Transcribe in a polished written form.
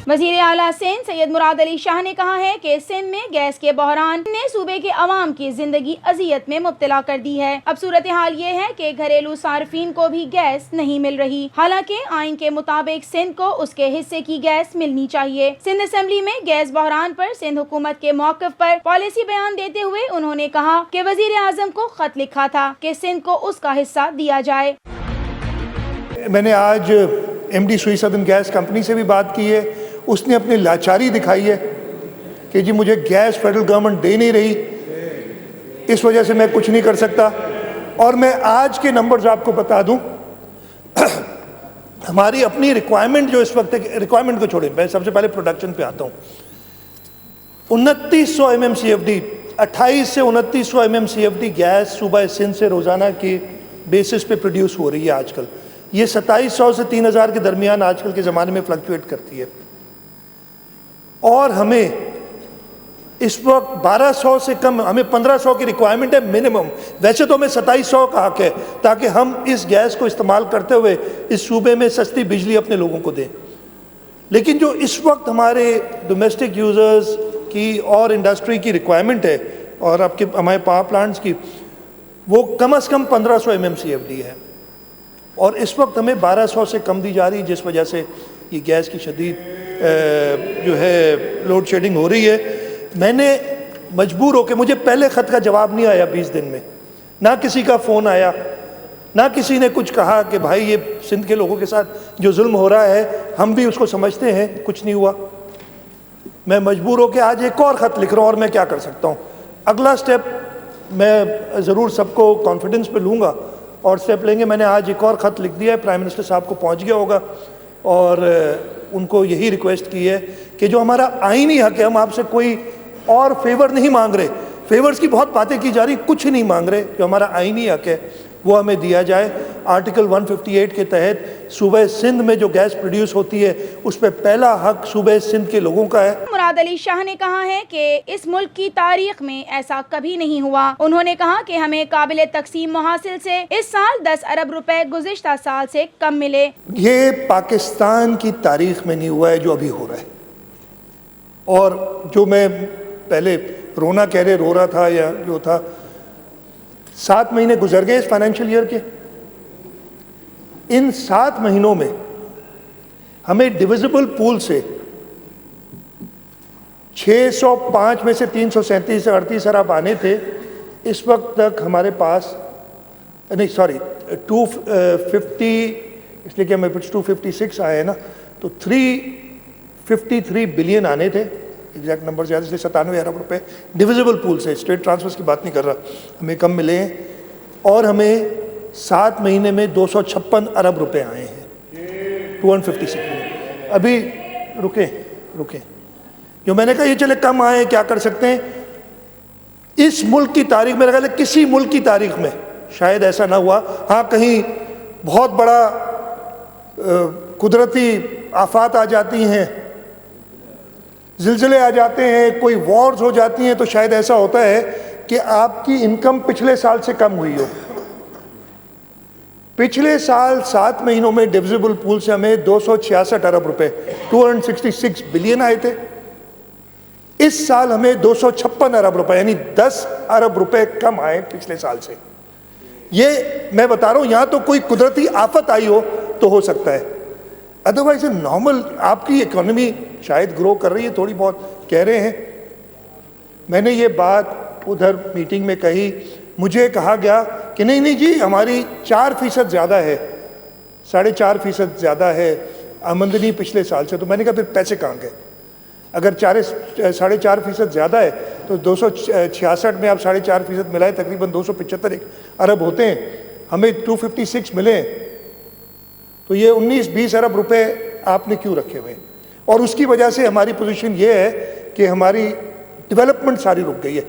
वजीर आला सिंध सैयद मुराद अली शाह ने कहा है कि सिंध में गैस के बहरान ने सूबे के अवाम की जिंदगी अजियत में मुब्तला कर दी है। अब सूरत हाल ये है कि घरेलू सार्फिन को भी गैस नहीं मिल रही। हालांकि आइन के मुताबिक सिंध को उसके हिस्से की गैस मिलनी चाहिए। सिंध असेंबली में गैस बहरान पर सिंध हुकूमत के मौक़िफ़ पर पॉलिसी बयान देते हुए उन्होंने कहा कि वजीर आजम को खत लिखा था कि सिंध को उसका हिस्सा दिया जाए। मैंने आज MD सुई सदन गैस कंपनी से भी बात की है। उसने अपनी लाचारी दिखाई है कि जी मुझे गैस फेडरल गवर्नमेंट दे नहीं रही, इस वजह से मैं कुछ नहीं कर सकता। और मैं आज के नंबर्स आपको बता दूं, हमारी अपनी रिक्वायरमेंट जो इस वक्त, रिक्वायरमेंट को छोड़ें, मैं सबसे पहले प्रोडक्शन पे आता हूं। 2900 MMCFD, 28 से 2900 MMCFD गैस सूबा सिंध से रोज़ाना की बेसिस पे प्रोड्यूस हो रही है आजकल। ये 2700 से 3000 के दरमियान आजकल के ज़माने में फ्लक्चुएट करती है। और हमें इस वक्त 1200 से कम, हमें 1500 की रिक्वायरमेंट है मिनिमम। वैसे तो हमें 2700 का हक है ताकि हम इस गैस को इस्तेमाल करते हुए इस सूबे में सस्ती बिजली अपने लोगों को दें। लेकिन जो इस वक्त हमारे डोमेस्टिक यूज़र्स की और इंडस्ट्री की रिक्वायरमेंट है और आपके हमारे पावर प्लांट्स की, वो कम से कम 1500 MMCFD है और इस वक्त हमें 1200 से कम दी जा रही है, जिस वजह से ये गैस की शदीद जो है लोड शेडिंग हो रही है। मैंने मजबूर होकर, मुझे पहले ख़त का जवाब नहीं आया 20 दिन में, ना किसी का फ़ोन आया, ना किसी ने कुछ कहा कि भाई ये सिंध के लोगों के साथ जो जुल्म हो रहा है हम भी उसको समझते हैं, कुछ नहीं हुआ। मैं मजबूर होकर आज एक और ख़त लिख रहा हूँ और मैं क्या कर सकता हूँ। अगला स्टेप मैं ज़रूर सबको कॉन्फिडेंस पे लूँगा और स्टेप लेंगे। मैंने आज एक और ख़त लिख दिया है, प्राइम मिनिस्टर साहब को पहुँच गया होगा और उनको यही रिक्वेस्ट की है कि जो हमारा आईनी हक है, हम आपसे कोई और फेवर नहीं मांग रहे, फेवर्स की बहुत बातें की जा रही, कुछ नहीं मांग रहे, जो हमारा आईनी हक है वो हमें दिया जाए। आर्टिकल 158 के तहत सूबे सिंध में जो गैस प्रोड्यूस होती है उस पर पहला हक सूबे सिंध के लोगों का है। मुराद अली शाह ने कहा है कि इस मुल्क की तारीख में ऐसा कभी नहीं हुआ। उन्होंने कहा कि हमें काबिल तकसीम मुहासिल से इस साल 10 अरब रुपए गुज़िश्ता साल से कम मिले। ये पाकिस्तान की तारीख में नहीं हुआ है जो अभी हो रहा है। और जो मैं पहले रोना कह रहे रो रहा था या जो था, 7 महीने गुजर गए इस फाइनेंशियल ईयर के। इन 7 महीनों में हमें डिविजिबल पूल से 605 में से 337 से 38 अरब आने थे। इस वक्त तक हमारे पास नहीं, सॉरी 250, इसलिए कि हमें 256 आए हैं ना, तो 353 बिलियन आने थे। एग्जैक्ट नंबर ज़्यादा, इसलिए 97 अरब रुपए डिविजिबल पूल से, स्टेट ट्रांसफर्स की बात नहीं कर रहा, हमें कम मिले हैं। और हमें 7 महीने में 256 अरब रुपए आए हैं, 256 बिलियन। अभी रुके जो मैंने कहा ये चले कम आए, क्या कर सकते हैं। इस मुल्क की तारीख में, लगा किसी मुल्क की तारीख में शायद ऐसा ना हुआ। हाँ, कहीं बहुत बड़ा कुदरती आफात आ जाती हैं, ज़िलज़िले आ जाते हैं, कोई वॉर्स हो जाती हैं, तो शायद ऐसा होता है कि आपकी इनकम पिछले साल से कम हुई हो। पिछले साल 7 महीनों में डिविजिबल पूल से हमें 266 अरब रुपए, 266 बिलियन आए थे। इस साल हमें 256 अरब रुपए, यानी 10 अरब रुपए कम आए पिछले साल से। ये मैं बता रहा हूं, यहां तो कोई कुदरती आफत आई हो तो हो सकता है, अदरवाइज नॉर्मल आपकी इकोनॉमी शायद ग्रो कर रही है, थोड़ी बहुत कह रहे हैं। मैंने ये बात उधर मीटिंग में कही, मुझे कहा गया कि नहीं जी हमारी 4% ज़्यादा है, 4.5% ज़्यादा है आमदनी पिछले साल से। तो मैंने कहा फिर पैसे कहाँ गए? अगर 4.5% ज़्यादा है तो 266 में आप 4.5% मिलाए, तकरीबन 275 अरब होते हैं, हमें 256 मिले, तो ये 19-20 अरब रुपए आपने क्यों रखे हुए? और उसकी वजह से हमारी पोजीशन ये है कि हमारी डेवलपमेंट सारी रुक गई है।